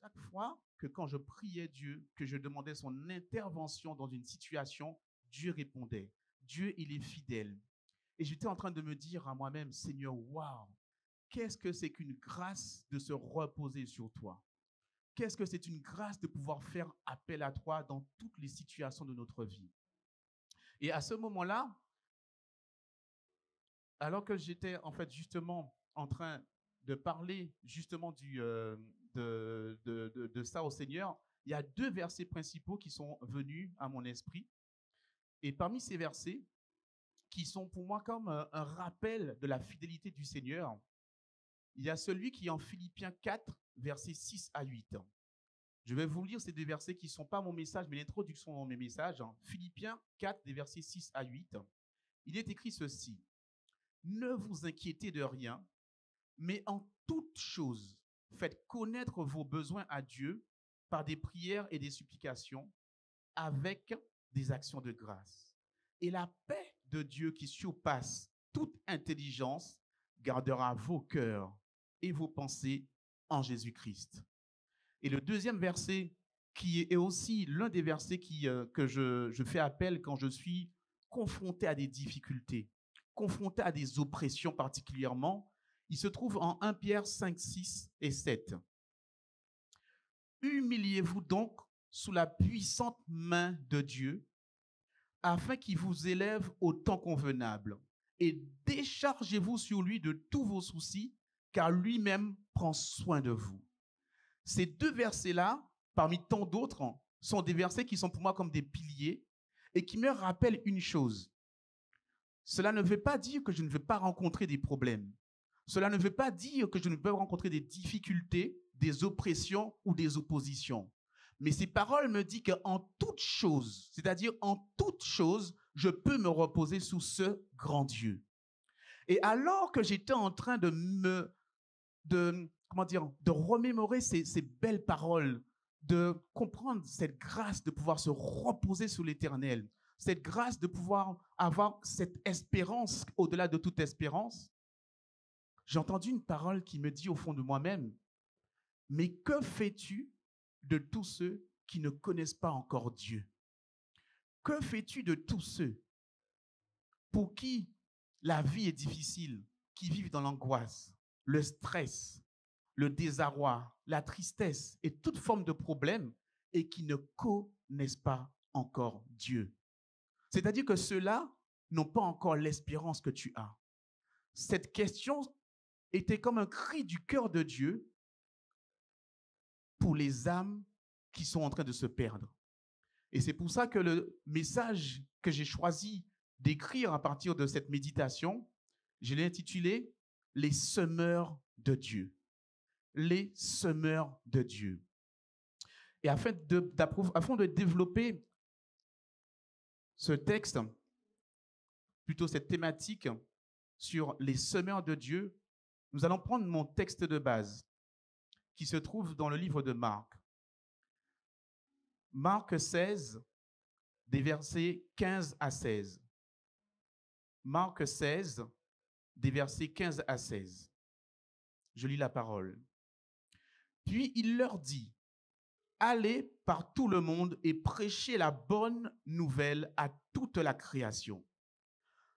chaque fois que quand je priais Dieu, que je demandais son intervention dans une situation, Dieu répondait. Dieu, il est fidèle. Et j'étais en train de me dire à moi-même, Seigneur, waouh, qu'est-ce que c'est qu'une grâce de se reposer sur toi? Qu'est-ce que c'est une grâce de pouvoir faire appel à toi dans toutes les situations de notre vie? Et à ce moment-là, alors que j'étais en fait justement en train de parler justement de ça au Seigneur, il y a deux versets principaux qui sont venus à mon esprit. Et parmi ces versets, qui sont pour moi comme un rappel de la fidélité du Seigneur, il y a celui qui est en Philippiens 4, versets 6 à 8. Je vais vous lire ces deux versets qui ne sont pas mon message, mais l'introduction dans mes messages. Philippiens 4, des versets 6 à 8. Il est écrit ceci. Ne vous inquiétez de rien, mais en toute chose, faites connaître vos besoins à Dieu par des prières et des supplications avec des actions de grâce. Et la paix de Dieu qui surpasse toute intelligence gardera vos cœurs et vos pensées en Jésus-Christ. Et le deuxième verset, qui est aussi l'un des versets que je fais appel quand je suis confronté à des difficultés, confronté à des oppressions particulièrement, il se trouve en 1 Pierre 5, 6 et 7. Humiliez-vous donc sous la puissante main de Dieu, afin qu'il vous élève au temps convenable, et déchargez-vous sur lui de tous vos soucis, car lui-même prend soin de vous. Ces deux versets-là, parmi tant d'autres, sont des versets qui sont pour moi comme des piliers et qui me rappellent une chose. Cela ne veut pas dire que je ne vais pas rencontrer des problèmes. Cela ne veut pas dire que je ne peux rencontrer des difficultés, des oppressions ou des oppositions. Mais ces paroles me disent qu'en toute chose, c'est-à-dire en toute chose, je peux me reposer sous ce grand Dieu. Et alors que j'étais en train de remémorer ces belles paroles, de comprendre cette grâce de pouvoir se reposer sur l'Éternel, cette grâce de pouvoir avoir cette espérance au-delà de toute espérance, j'ai entendu une parole qui me dit au fond de moi-même, mais que fais-tu de tous ceux qui ne connaissent pas encore Dieu? Que fais-tu de tous ceux pour qui la vie est difficile, qui vivent dans l'angoisse, le stress, le désarroi, la tristesse et toute forme de problème et qui ne connaissent pas encore Dieu? C'est-à-dire que ceux-là n'ont pas encore l'espérance que tu as. Cette question était comme un cri du cœur de Dieu pour les âmes qui sont en train de se perdre. Et c'est pour ça que le message que j'ai choisi d'écrire à partir de cette méditation, je l'ai intitulé « Les semeurs de Dieu ». Les semeurs de Dieu. Et afin de développer ce texte, plutôt cette thématique sur les semeurs de Dieu, nous allons prendre mon texte de base qui se trouve dans le livre de Marc. Marc 16, des versets 15 à 16. Marc 16, des versets 15 à 16. Je lis la parole. Puis il leur dit, allez par tout le monde et prêchez la bonne nouvelle à toute la création.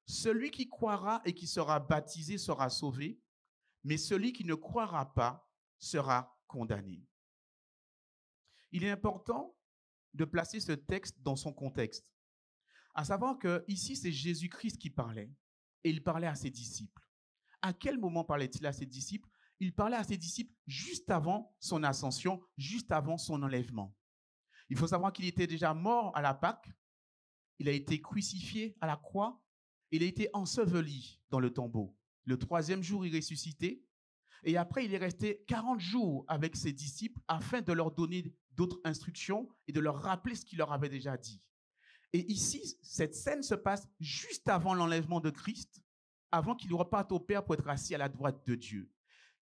Celui qui croira et qui sera baptisé sera sauvé, mais celui qui ne croira pas sera condamné. Il est important de placer ce texte dans son contexte. À savoir que ici, c'est Jésus-Christ qui parlait et il parlait à ses disciples. À quel moment parlait-il à ses disciples? Il parlait à ses disciples juste avant son ascension, juste avant son enlèvement. Il faut savoir qu'il était déjà mort à la Pâque, il a été crucifié à la croix, il a été enseveli dans le tombeau. Le troisième jour, il ressuscitait. Et après, il est resté 40 jours avec ses disciples afin de leur donner d'autres instructions et de leur rappeler ce qu'il leur avait déjà dit. Et ici, cette scène se passe juste avant l'enlèvement de Christ, avant qu'il reparte au Père pour être assis à la droite de Dieu.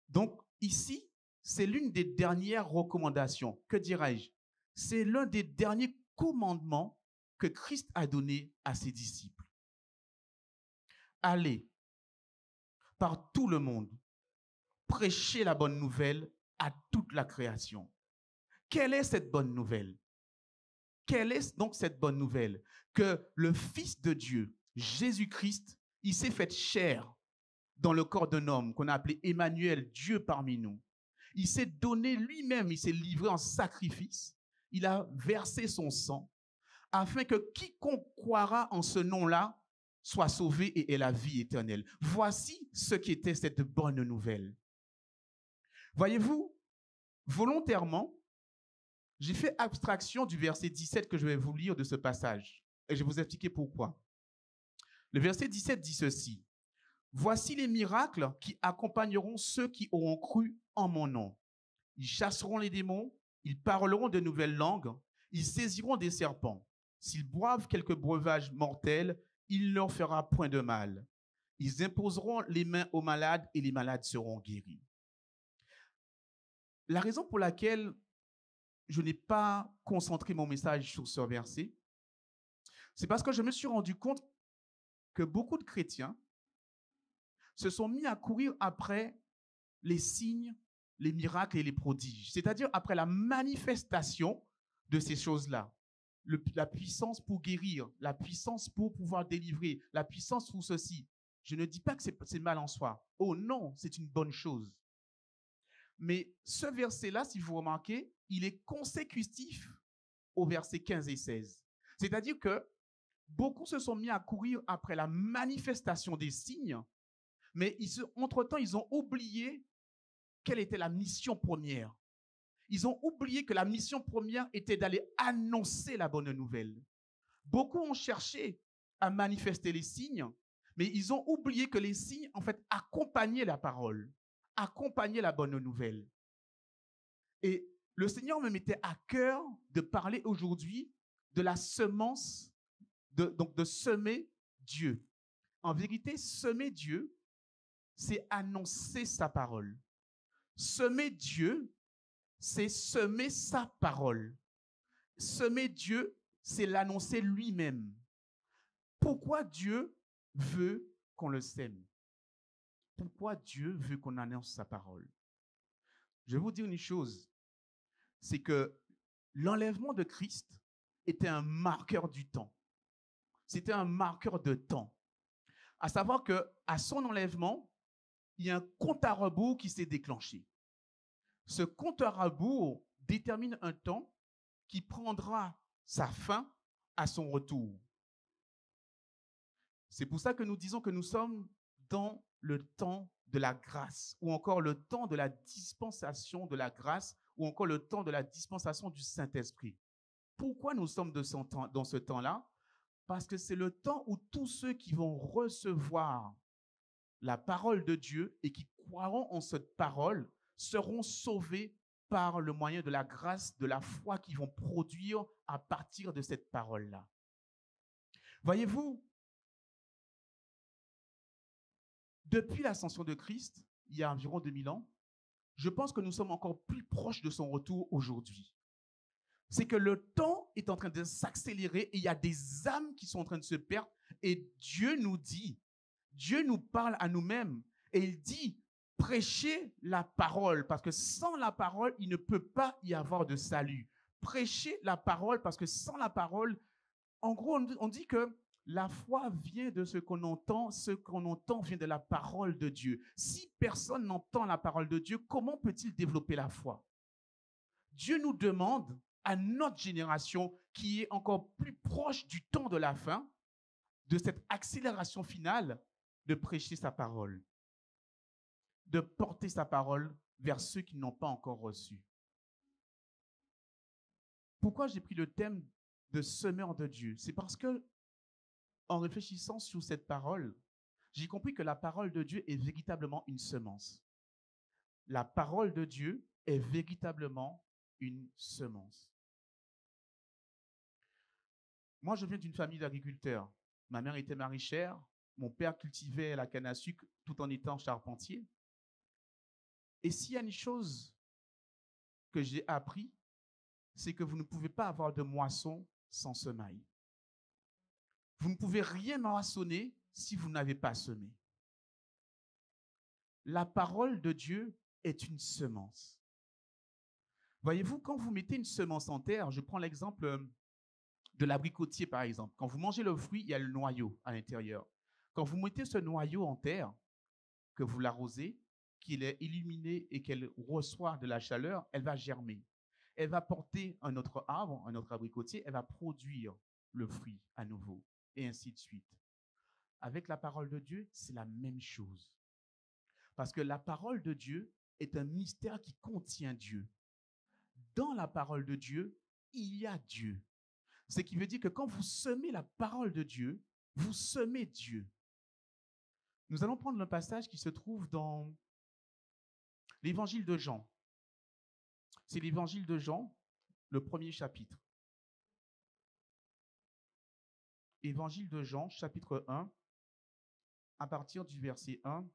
Donc ici, c'est l'une des dernières recommandations. Que dirais-je? C'est l'un des derniers commandements que Christ a donné à ses disciples. Allez par tout le monde, prêchez la bonne nouvelle à toute la création. Quelle est cette bonne nouvelle? Quelle est donc cette bonne nouvelle? Que le Fils de Dieu, Jésus-Christ, il s'est fait chair dans le corps d'un homme qu'on a appelé Emmanuel, Dieu parmi nous. Il s'est donné lui-même, il s'est livré en sacrifice. Il a versé son sang afin que quiconque croira en ce nom-là soit sauvé et ait la vie éternelle. Voici ce qu'était cette bonne nouvelle. Voyez-vous, volontairement, j'ai fait abstraction du verset 17 que je vais vous lire de ce passage. Et je vais vous expliquer pourquoi. Le verset 17 dit ceci. Voici les miracles qui accompagneront ceux qui auront cru en mon nom. Ils chasseront les démons, ils parleront de nouvelles langues, ils saisiront des serpents. S'ils boivent quelques breuvages mortels, il ne leur fera point de mal. Ils imposeront les mains aux malades et les malades seront guéris. La raison pour laquelle je n'ai pas concentré mon message sur ce verset, c'est parce que je me suis rendu compte que beaucoup de chrétiens se sont mis à courir après les signes, les miracles et les prodiges, c'est-à-dire après la manifestation de ces choses-là. La puissance pour guérir, la puissance pour pouvoir délivrer, la puissance pour ceci. Je ne dis pas que c'est mal en soi. Oh non, c'est une bonne chose. Mais ce verset-là, si vous remarquez, il est consécutif au verset 15 et 16. C'est-à-dire que beaucoup se sont mis à courir après la manifestation des signes, mais entre-temps, ils ont oublié quelle était la mission première. Ils ont oublié que la mission première était d'aller annoncer la bonne nouvelle. Beaucoup ont cherché à manifester les signes, mais ils ont oublié que les signes, en fait, accompagnaient la parole, accompagnaient la bonne nouvelle. Et le Seigneur me mettait à cœur de parler aujourd'hui de la semence, donc de semer Dieu. En vérité, semer Dieu, c'est annoncer sa parole. Semer Dieu, c'est semer sa parole. Semer Dieu, c'est l'annoncer lui-même. Pourquoi Dieu veut qu'on le sème? Pourquoi Dieu veut qu'on annonce sa parole? Je vais vous dire une chose, c'est que l'enlèvement de Christ était un marqueur du temps. C'était un marqueur de temps. À savoir qu'à son enlèvement, il y a un compte à rebours qui s'est déclenché. Ce compte à rebours détermine un temps qui prendra sa fin à son retour. C'est pour ça que nous disons que nous sommes dans le temps de la grâce, ou encore le temps de la dispensation de la grâce, ou encore le temps de la dispensation du Saint-Esprit. Pourquoi nous sommes dans ce temps-là? Parce que c'est le temps où tous ceux qui vont recevoir la parole de Dieu et qui croiront en cette parole seront sauvés par le moyen de la grâce, de la foi qu'ils vont produire à partir de cette parole-là. Voyez-vous, depuis l'ascension de Christ, il y a environ 2000 ans, je pense que nous sommes encore plus proches de son retour aujourd'hui. C'est que le temps est en train de s'accélérer et il y a des âmes qui sont en train de se perdre et Dieu nous dit, Dieu nous parle à nous-mêmes et il dit, prêchez la parole parce que sans la parole, il ne peut pas y avoir de salut. Prêchez la parole parce que sans la parole, en gros, on dit que la foi vient de ce qu'on entend vient de la parole de Dieu. Si personne n'entend la parole de Dieu, comment peut-il développer la foi? Dieu nous demande à notre génération qui est encore plus proche du temps de la fin, de cette accélération finale, de prêcher sa parole, de porter sa parole vers ceux qui n'ont pas encore reçu. Pourquoi j'ai pris le thème de semeur de Dieu? C'est parce que, en réfléchissant sur cette parole, j'ai compris que la parole de Dieu est véritablement une semence. La parole de Dieu est véritablement une semence. Moi, je viens d'une famille d'agriculteurs. Ma mère était maraîchère, mon père cultivait la canne à sucre tout en étant charpentier. Et s'il y a une chose que j'ai appris, c'est que vous ne pouvez pas avoir de moisson sans semaille. Vous ne pouvez rien moissonner si vous n'avez pas semé. La parole de Dieu est une semence. Voyez-vous, quand vous mettez une semence en terre, je prends l'exemple de l'abricotier, par exemple. Quand vous mangez le fruit, il y a le noyau à l'intérieur. Quand vous mettez ce noyau en terre, que vous l'arrosez, qu'il est illuminé et qu'elle reçoit de la chaleur, elle va germer. Elle va porter un autre arbre, un autre abricotier, elle va produire le fruit à nouveau, et ainsi de suite. Avec la parole de Dieu, c'est la même chose. Parce que la parole de Dieu est un mystère qui contient Dieu. Dans la parole de Dieu, il y a Dieu. Ce qui veut dire que quand vous semez la parole de Dieu, vous semez Dieu. Nous allons prendre le passage qui se trouve dans l'évangile de Jean. C'est l'évangile de Jean, le premier chapitre. Évangile de Jean, chapitre 1, à partir du verset 1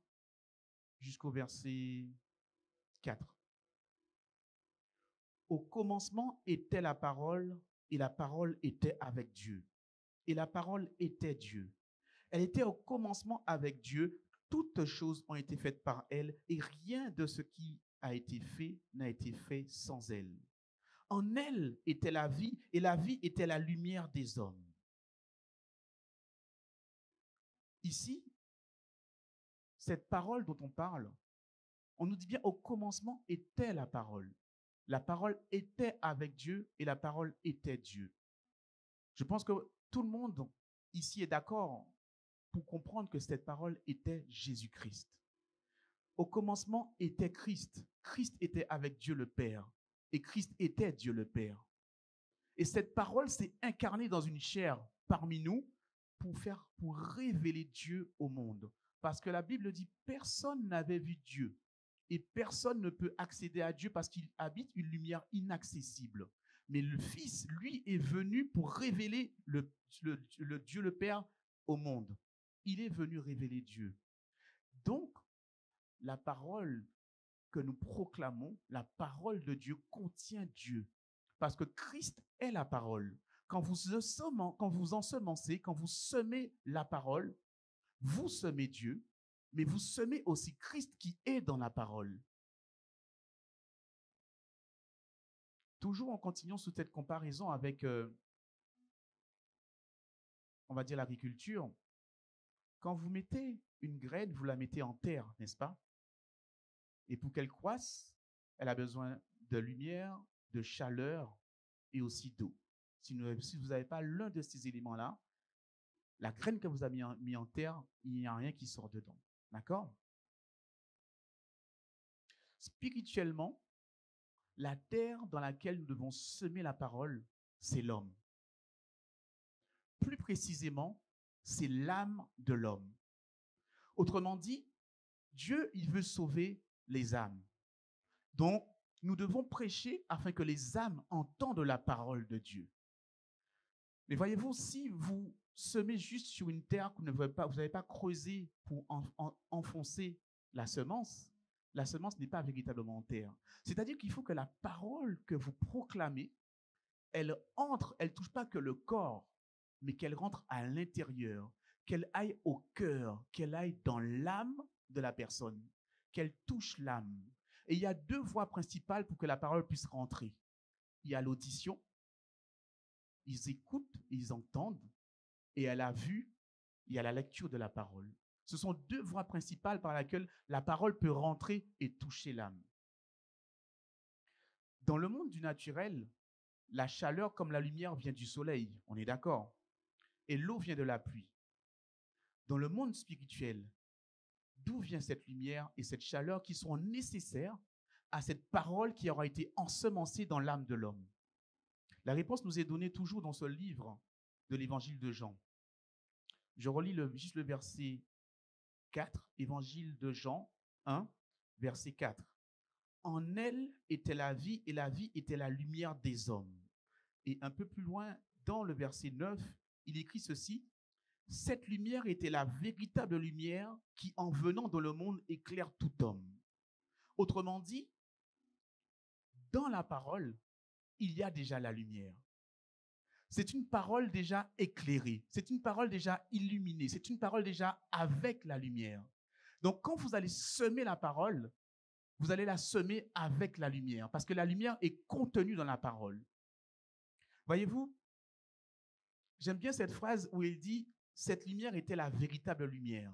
jusqu'au verset 4. Au commencement était la parole, et la parole était avec Dieu. Et la parole était Dieu. Elle était au commencement avec Dieu. Toutes choses ont été faites par elle, et rien de ce qui a été fait n'a été fait sans elle. En elle était la vie, et la vie était la lumière des hommes. Ici, cette parole dont on parle, on nous dit bien au commencement était la parole. La parole était avec Dieu et la parole était Dieu. Je pense que tout le monde ici est d'accord pour comprendre que cette parole était Jésus-Christ. Au commencement était Christ. Christ était avec Dieu le Père et Christ était Dieu le Père. Et cette parole s'est incarnée dans une chair parmi nous pour révéler Dieu au monde. Parce que la Bible dit, personne n'avait vu Dieu. Et personne ne peut accéder à Dieu parce qu'il habite une lumière inaccessible. Mais le Fils, lui, est venu pour révéler le Dieu le Père au monde. Il est venu révéler Dieu. Donc, la parole que nous proclamons, la parole de Dieu contient Dieu. Parce que Christ est la parole. Quand vous ensemencez, quand vous semez la parole, vous semez Dieu, mais vous semez aussi Christ qui est dans la parole. Toujours en continuant sous cette comparaison avec, on va dire, l'agriculture, quand vous mettez une graine, vous la mettez en terre, n'est-ce pas? Et pour qu'elle croisse, elle a besoin de lumière, de chaleur et aussi d'eau. Si vous n'avez pas l'un de ces éléments-là, la graine que vous avez mis en terre, il n'y a rien qui sort dedans. D'accord? Spirituellement, la terre dans laquelle nous devons semer la parole, c'est l'homme. Plus précisément, c'est l'âme de l'homme. Autrement dit, Dieu, il veut sauver les âmes. Donc, nous devons prêcher afin que les âmes entendent la parole de Dieu. Mais voyez-vous, si vous semez juste sur une terre que vous n'avez pas creusé pour enfoncer la semence n'est pas véritablement en terre. C'est-à-dire qu'il faut que la parole que vous proclamez, elle entre, elle ne touche pas que le corps, mais qu'elle rentre à l'intérieur, qu'elle aille au cœur, qu'elle aille dans l'âme de la personne, qu'elle touche l'âme. Et il y a deux voies principales pour que la parole puisse rentrer. Il y a l'audition, ils écoutent, ils entendent, et à la vue, il y a la lecture de la parole. Ce sont deux voies principales par lesquelles la parole peut rentrer et toucher l'âme. Dans le monde du naturel, la chaleur comme la lumière vient du soleil, on est d'accord, et l'eau vient de la pluie. Dans le monde spirituel, d'où vient cette lumière et cette chaleur qui sont nécessaires à cette parole qui aura été ensemencée dans l'âme de l'homme? La réponse nous est donnée toujours dans ce livre de l'évangile de Jean. Je relis juste le verset 4, évangile de Jean 1, verset 4. En elle était la vie et la vie était la lumière des hommes. Et un peu plus loin, dans le verset 9, il écrit ceci. Cette lumière était la véritable lumière qui, en venant dans le monde, éclaire tout homme. Autrement dit, dans la parole, il y a déjà la lumière. C'est une parole déjà éclairée, c'est une parole déjà illuminée, c'est une parole déjà avec la lumière. Donc, quand vous allez semer la parole, vous allez la semer avec la lumière, parce que la lumière est contenue dans la parole. Voyez-vous, j'aime bien cette phrase où il dit « Cette lumière était la véritable lumière ».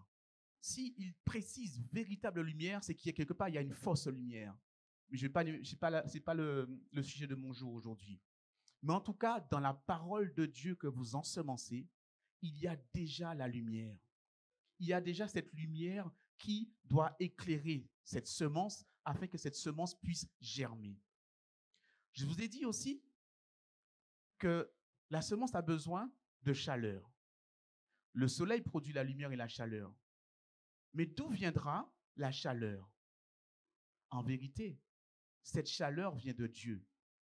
S'il précise « véritable lumière », c'est qu'il y a quelque part, il y a une fausse lumière. Mais ce n'est pas le sujet de mon jour aujourd'hui. Mais en tout cas, dans la parole de Dieu que vous ensemencez, il y a déjà la lumière. Il y a déjà cette lumière qui doit éclairer cette semence afin que cette semence puisse germer. Je vous ai dit aussi que la semence a besoin de chaleur. Le soleil produit la lumière et la chaleur. Mais d'où viendra la chaleur? En vérité, cette chaleur vient de Dieu.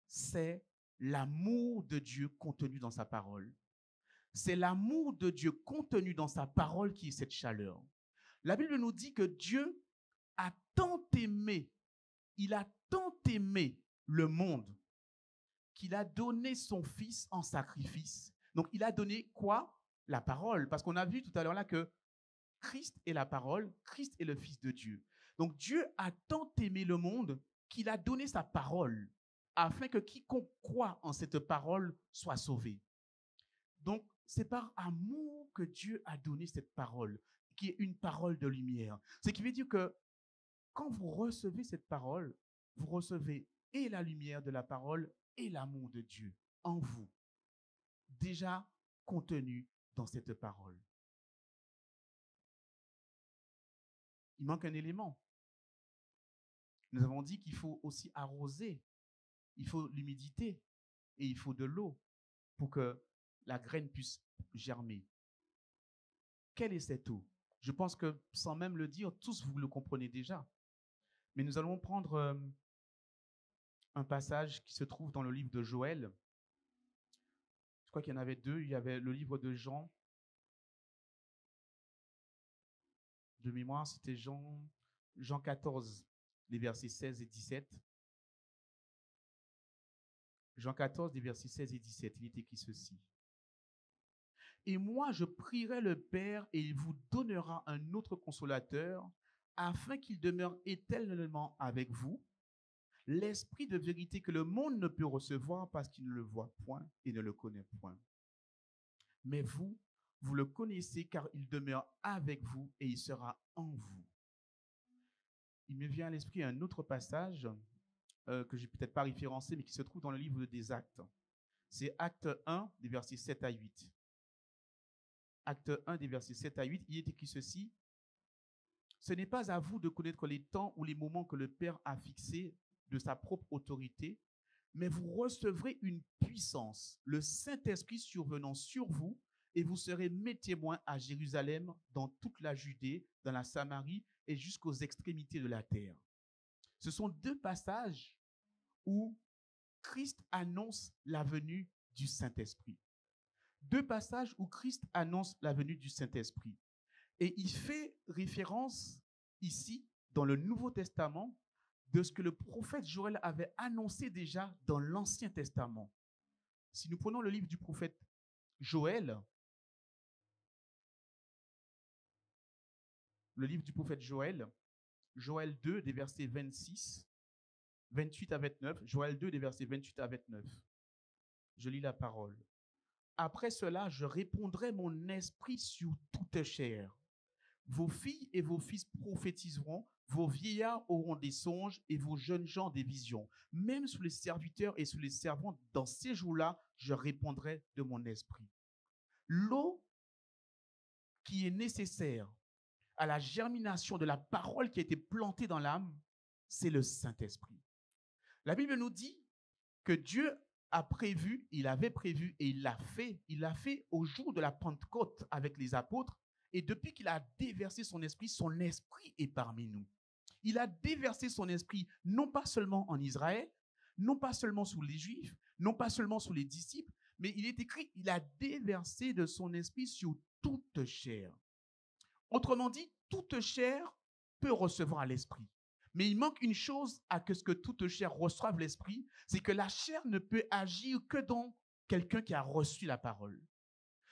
C'est l'amour de Dieu contenu dans sa parole. C'est l'amour de Dieu contenu dans sa parole qui est cette chaleur. La Bible nous dit que Dieu a tant aimé, il a tant aimé le monde qu'il a donné son Fils en sacrifice. Donc, il a donné quoi? La parole. Parce qu'on a vu tout à l'heure là que Christ est la parole, Christ est le Fils de Dieu. Donc, Dieu a tant aimé le monde qu'il a donné sa parole afin que quiconque croit en cette parole soit sauvé. Donc, c'est par amour que Dieu a donné cette parole, qui est une parole de lumière. Ce qui veut dire que quand vous recevez cette parole, vous recevez et la lumière de la parole et l'amour de Dieu en vous, déjà contenu dans cette parole. Il manque un élément. Nous avons dit qu'il faut aussi arroser, il faut l'humidité et il faut de l'eau pour que la graine puisse germer. Quelle est cette eau? Je pense que sans même le dire, tous vous le comprenez déjà. Mais nous allons prendre un passage qui se trouve dans le livre de Joël. Je crois qu'il y en avait deux. Il y avait le livre de Jean. De mémoire, c'était Jean 14, les versets 16 et 17. Jean 14, les versets 16 et 17. Il est écrit ceci. Et moi, je prierai le Père et il vous donnera un autre consolateur afin qu'il demeure éternellement avec vous, l'esprit de vérité que le monde ne peut recevoir parce qu'il ne le voit point et ne le connaît point. Mais vous, vous le connaissez car il demeure avec vous et il sera en vous. Il me vient à l'esprit un autre passage que je n'ai peut-être pas référencé, mais qui se trouve dans le livre des Actes. C'est Acte 1, des versets 7 à 8. Acte 1, des versets 7 à 8, il est écrit ceci. Ce n'est pas à vous de connaître les temps ou les moments que le Père a fixés de sa propre autorité, mais vous recevrez une puissance, le Saint-Esprit survenant sur vous, et vous serez mes témoins à Jérusalem, dans toute la Judée, dans la Samarie et jusqu'aux extrémités de la terre. Ce sont deux passages où Christ annonce la venue du Saint-Esprit. Deux passages où Christ annonce la venue du Saint-Esprit. Et il fait référence ici, dans le Nouveau Testament, de ce que le prophète Joël avait annoncé déjà dans l'Ancien Testament. Si nous prenons le livre du prophète Joël, Joël 2, des versets 28 à 29, Joël 2, des versets 28 à 29. Je lis la parole. Après cela, je répondrai mon esprit sur toute chair. Vos filles et vos fils prophétiseront, vos vieillards auront des songes et vos jeunes gens des visions. Même sur les serviteurs et sur les servantes, dans ces jours-là, je répondrai de mon esprit. L'eau qui est nécessaire à la germination de la parole qui a été plantée dans l'âme, c'est le Saint-Esprit. La Bible nous dit que Dieu a prévu, il avait prévu et il l'a fait au jour de la Pentecôte avec les apôtres. Et depuis qu'il a déversé son esprit est parmi nous. Il a déversé son esprit non pas seulement en Israël, non pas seulement sur les Juifs, non pas seulement sur les disciples, mais il est écrit, il a déversé de son esprit sur toute chair. Autrement dit, toute chair peut recevoir l'esprit. Mais il manque une chose à ce que toute chair reçoive l'esprit, c'est que la chair ne peut agir que dans quelqu'un qui a reçu la parole.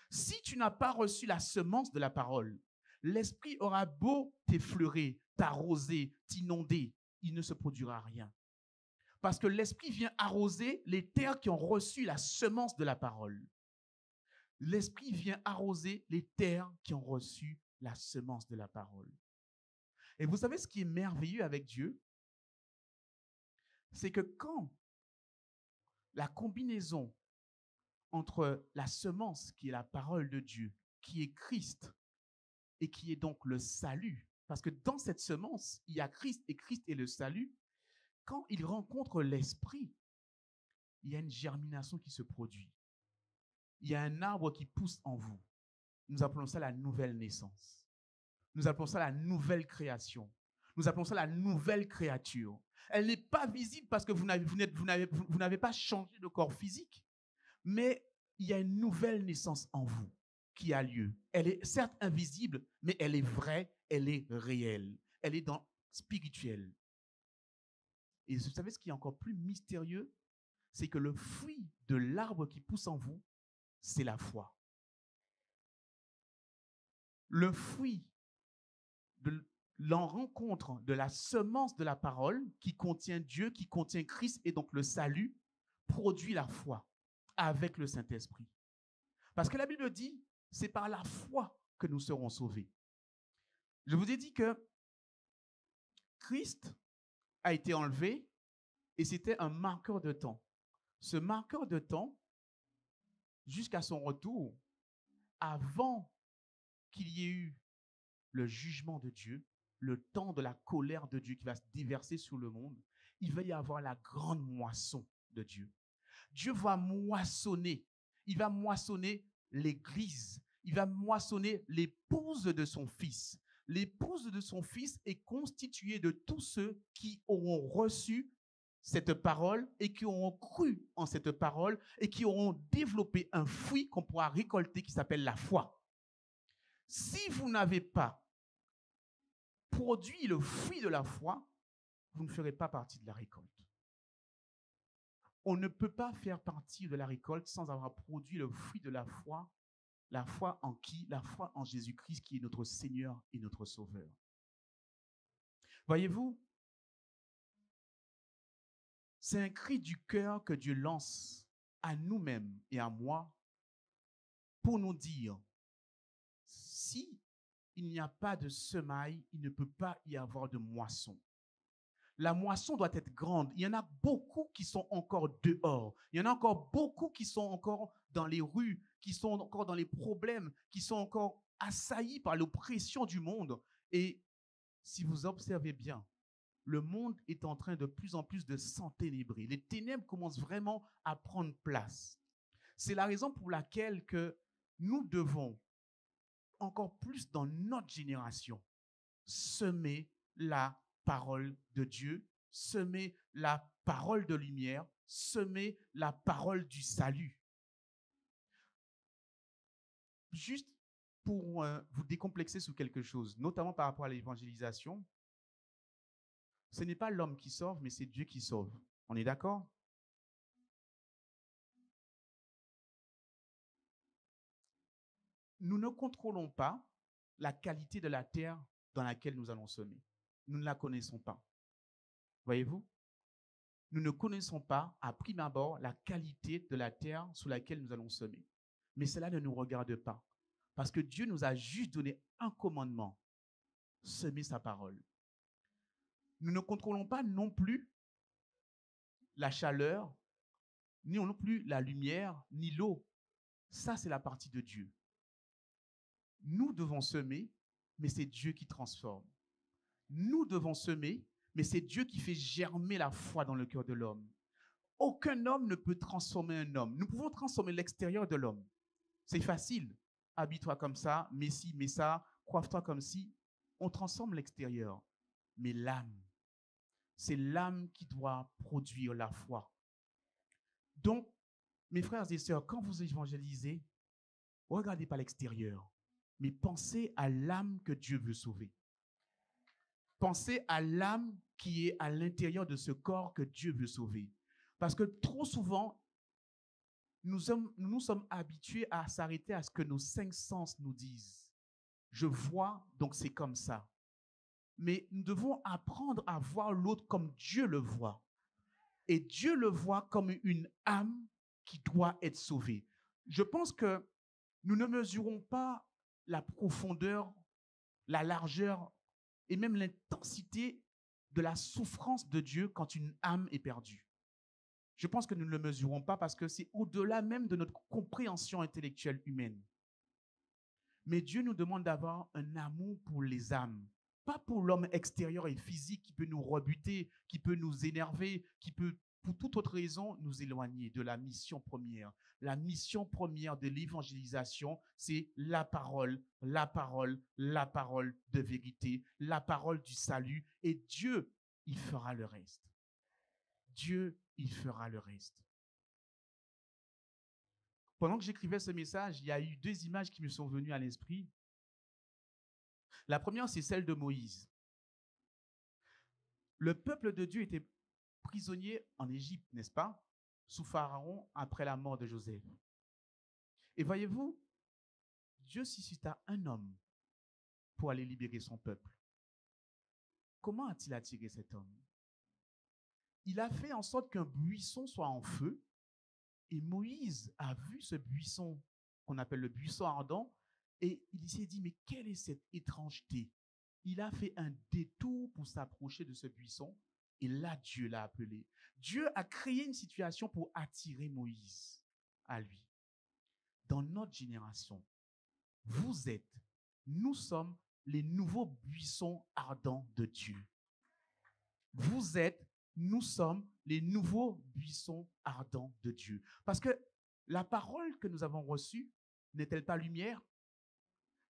Si tu n'as pas reçu la semence de la parole, l'esprit aura beau t'effleurer, t'arroser, t'inonder, il ne se produira rien. Parce que l'Esprit vient arroser les terres qui ont reçu la semence de la parole. L'Esprit vient arroser les terres qui ont reçu la semence de la parole. Et vous savez ce qui est merveilleux avec Dieu? C'est que quand la combinaison entre la semence qui est la parole de Dieu, qui est Christ, et qui est donc le salut, parce que dans cette semence, il y a Christ et Christ est le salut, quand il rencontre l'Esprit, il y a une germination qui se produit. Il y a un arbre qui pousse en vous. Nous appelons ça la nouvelle naissance. Nous appelons ça la nouvelle création. Nous appelons ça la nouvelle créature. Elle n'est pas visible parce que vous n'avez pas changé de corps physique, mais il y a une nouvelle naissance en vous qui a lieu. Elle est certes invisible, mais elle est vraie, elle est réelle. Elle est dans spirituel. Et vous savez ce qui est encore plus mystérieux? C'est que le fruit de l'arbre qui pousse en vous, c'est la foi. Le fruit de la rencontre de la semence de la parole qui contient Dieu, qui contient Christ et donc le salut, produit la foi avec le Saint-Esprit. Parce que la Bible dit, c'est par la foi que nous serons sauvés. Je vous ai dit que Christ a été enlevé et c'était un marqueur de temps. Ce marqueur de temps, jusqu'à son retour, avant qu'il y ait eu le jugement de Dieu, le temps de la colère de Dieu qui va se déverser sur le monde, il va y avoir la grande moisson de Dieu. Dieu va moissonner. Il va moissonner l'Église. Il va moissonner l'épouse de son Fils. L'épouse de son Fils est constituée de tous ceux qui auront reçu cette parole et qui auront cru en cette parole et qui auront développé un fruit qu'on pourra récolter qui s'appelle la foi. Si vous n'avez pas produit le fruit de la foi, vous ne ferez pas partie de la récolte. On ne peut pas faire partie de la récolte sans avoir produit le fruit de la foi en qui? La foi en Jésus-Christ qui est notre Seigneur et notre Sauveur. Voyez-vous, c'est un cri du cœur que Dieu lance à nous-mêmes et à moi pour nous dire, si il n'y a pas de semaille, il ne peut pas y avoir de moisson. La moisson doit être grande. Il y en a beaucoup qui sont encore dehors. Il y en a encore beaucoup qui sont encore dans les rues, qui sont encore dans les problèmes, qui sont encore assaillis par l'oppression du monde. Et si vous observez bien, le monde est en train de plus en plus de s'enténébrer. Les ténèbres commencent vraiment à prendre place. C'est la raison pour laquelle que nous devons, encore plus dans notre génération, semer la parole de Dieu, semer la parole de lumière, semer la parole du salut. Juste pour vous décomplexer sur quelque chose, notamment par rapport à l'évangélisation, ce n'est pas l'homme qui sauve, mais c'est Dieu qui sauve. On est d'accord? Nous ne contrôlons pas la qualité de la terre dans laquelle nous allons semer. Nous ne la connaissons pas. Voyez-vous? Nous ne connaissons pas, à prime abord, la qualité de la terre sur laquelle nous allons semer. Mais cela ne nous regarde pas. Parce que Dieu nous a juste donné un commandement, semer sa parole. Nous ne contrôlons pas non plus la chaleur, ni non plus la lumière, ni l'eau. Ça, c'est la partie de Dieu. Nous devons semer, mais c'est Dieu qui transforme. Nous devons semer, mais c'est Dieu qui fait germer la foi dans le cœur de l'homme. Aucun homme ne peut transformer un homme. Nous pouvons transformer l'extérieur de l'homme. C'est facile. Habille-toi comme ça, mets ci, mets ça, coiffe-toi comme ci. On transforme l'extérieur. Mais l'âme, c'est l'âme qui doit produire la foi. Donc, mes frères et sœurs, quand vous évangélisez, regardez pas l'extérieur, mais pensez à l'âme que Dieu veut sauver. Pensez à l'âme qui est à l'intérieur de ce corps que Dieu veut sauver. Parce que trop souvent, nous sommes habitués à s'arrêter à ce que nos cinq sens nous disent. Je vois, donc c'est comme ça. mais nous devons apprendre à voir l'autre comme Dieu le voit. Et Dieu le voit comme une âme qui doit être sauvée. Je pense que nous ne mesurons pas la profondeur, la largeur et même l'intensité de la souffrance de Dieu quand une âme est perdue. Je pense que nous ne le mesurons pas parce que c'est au-delà même de notre compréhension intellectuelle humaine. Mais Dieu nous demande d'avoir un amour pour les âmes, pas pour l'homme extérieur et physique qui peut nous rebuter, qui peut nous énerver, qui peut, pour toute autre raison, nous éloigner de la mission première. La mission première de l'évangélisation, c'est la parole, la parole, la parole de vérité, la parole du salut. Et Dieu, il fera le reste. Dieu, il fera le reste. Pendant que j'écrivais ce message, il y a eu deux images qui me sont venues à l'esprit. La première, c'est celle de Moïse. Le peuple de Dieu était prisonnier en Égypte, n'est-ce pas? Sous Pharaon, après la mort de Joseph. Et voyez-vous, Dieu suscita un homme pour aller libérer son peuple. Comment a-t-il attiré cet homme? Il a fait en sorte qu'un buisson soit en feu. Et Moïse a vu ce buisson qu'on appelle le buisson ardent et il s'est dit, mais quelle est cette étrangeté? Il a fait un détour pour s'approcher de ce buisson et là, Dieu l'a appelé. Dieu a créé une situation pour attirer Moïse à lui. Dans notre génération, nous sommes les nouveaux buissons ardents de Dieu. Nous sommes les nouveaux buissons ardents de Dieu. Parce que la parole que nous avons reçue n'est-elle pas lumière?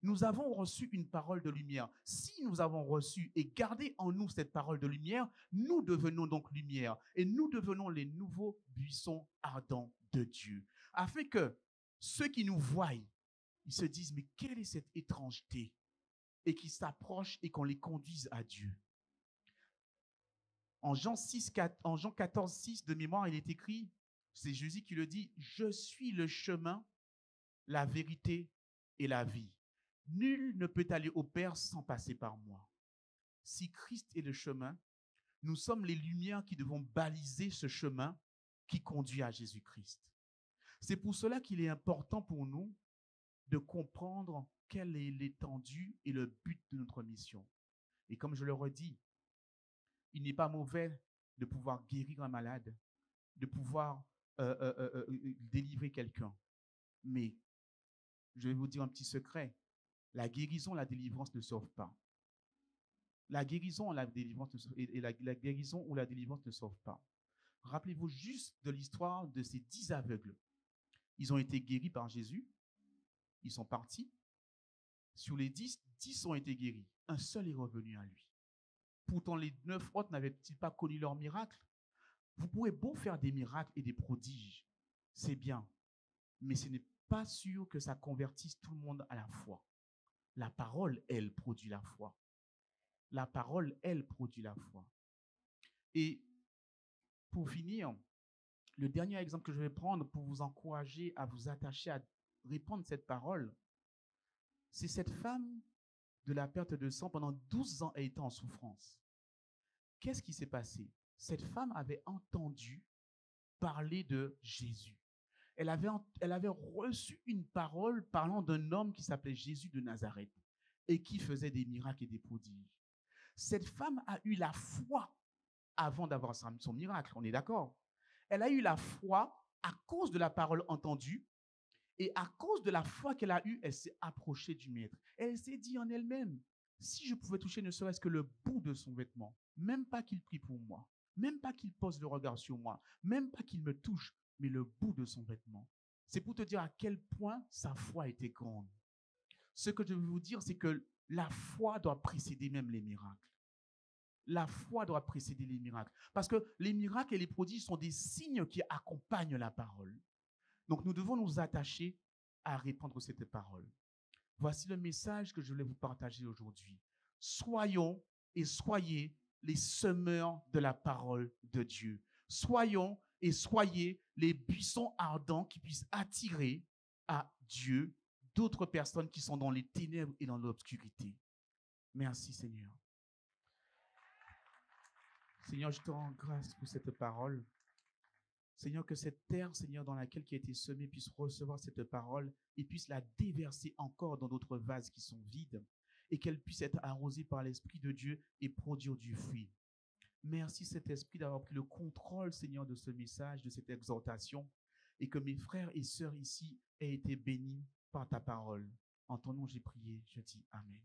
Nous avons reçu une parole de lumière. Si nous avons reçu et gardé en nous cette parole de lumière, nous devenons donc lumière et nous devenons les nouveaux buissons ardents de Dieu. Afin que ceux qui nous voient, ils se disent, mais quelle est cette étrangeté? Et qu'ils s'approchent et qu'on les conduise à Dieu. En Jean 14, 6 de mémoire, il est écrit, c'est Jésus qui le dit, « Je suis le chemin, la vérité et la vie. Nul ne peut aller au Père sans passer par moi. » Si Christ est le chemin, nous sommes les lumières qui devons baliser ce chemin qui conduit à Jésus-Christ. C'est pour cela qu'il est important pour nous de comprendre quelle est l'étendue et le but de notre mission. Et comme je le redis, il n'est pas mauvais de pouvoir guérir un malade, de pouvoir délivrer quelqu'un. Mais je vais vous dire un petit secret. La guérison, la délivrance ne sauvent pas. La guérison, la délivrance la guérison ou la délivrance ne sauvent pas. Rappelez-vous juste de l'histoire de ces 10 aveugles. Ils ont été guéris par Jésus. Ils sont partis. Sur les 10, 10 ont été guéris. Un seul est revenu à lui. Pourtant, les 9 autres n'avaient-ils pas connu leur miracle? Vous pouvez beau faire des miracles et des prodiges, c'est bien, mais ce n'est pas sûr que ça convertisse tout le monde à la foi. La parole, elle, produit la foi. La parole, elle, produit la foi. Et pour finir, le dernier exemple que je vais prendre pour vous encourager à vous attacher à répandre cette parole, c'est cette femme de la perte de sang pendant 12 ans, elle était en souffrance. Qu'est-ce qui s'est passé? Cette femme avait entendu parler de Jésus. Elle avait reçu une parole parlant d'un homme qui s'appelait Jésus de Nazareth et qui faisait des miracles et des prodiges. Cette femme a eu la foi avant d'avoir son miracle, on est d'accord? Elle a eu la foi à cause de la parole entendue et à cause de la foi qu'elle a eue, elle s'est approchée du Maître. Elle s'est dit en elle-même, si je pouvais toucher ne serait-ce que le bout de son vêtement, même pas qu'il prie pour moi, même pas qu'il pose le regard sur moi, même pas qu'il me touche, mais le bout de son vêtement. C'est pour te dire à quel point sa foi était grande. Ce que je veux vous dire, c'est que la foi doit précéder même les miracles. La foi doit précéder les miracles. Parce que les miracles et les prodiges sont des signes qui accompagnent la parole. Donc nous devons nous attacher à répandre cette parole. Voici le message que je voulais vous partager aujourd'hui. Soyons et soyez les semeurs de la parole de Dieu. Soyons et soyez les buissons ardents qui puissent attirer à Dieu d'autres personnes qui sont dans les ténèbres et dans l'obscurité. Merci Seigneur. Seigneur, je te rends grâce pour cette parole. Seigneur, que cette terre, Seigneur, dans laquelle qui a été semée puisse recevoir cette parole et puisse la déverser encore dans d'autres vases qui sont vides et qu'elle puisse être arrosée par l'Esprit de Dieu et produire du fruit. Merci, cet esprit, d'avoir pris le contrôle, Seigneur, de ce message, de cette exhortation et que mes frères et sœurs ici aient été bénis par ta parole. En ton nom, j'ai prié, je dis Amen.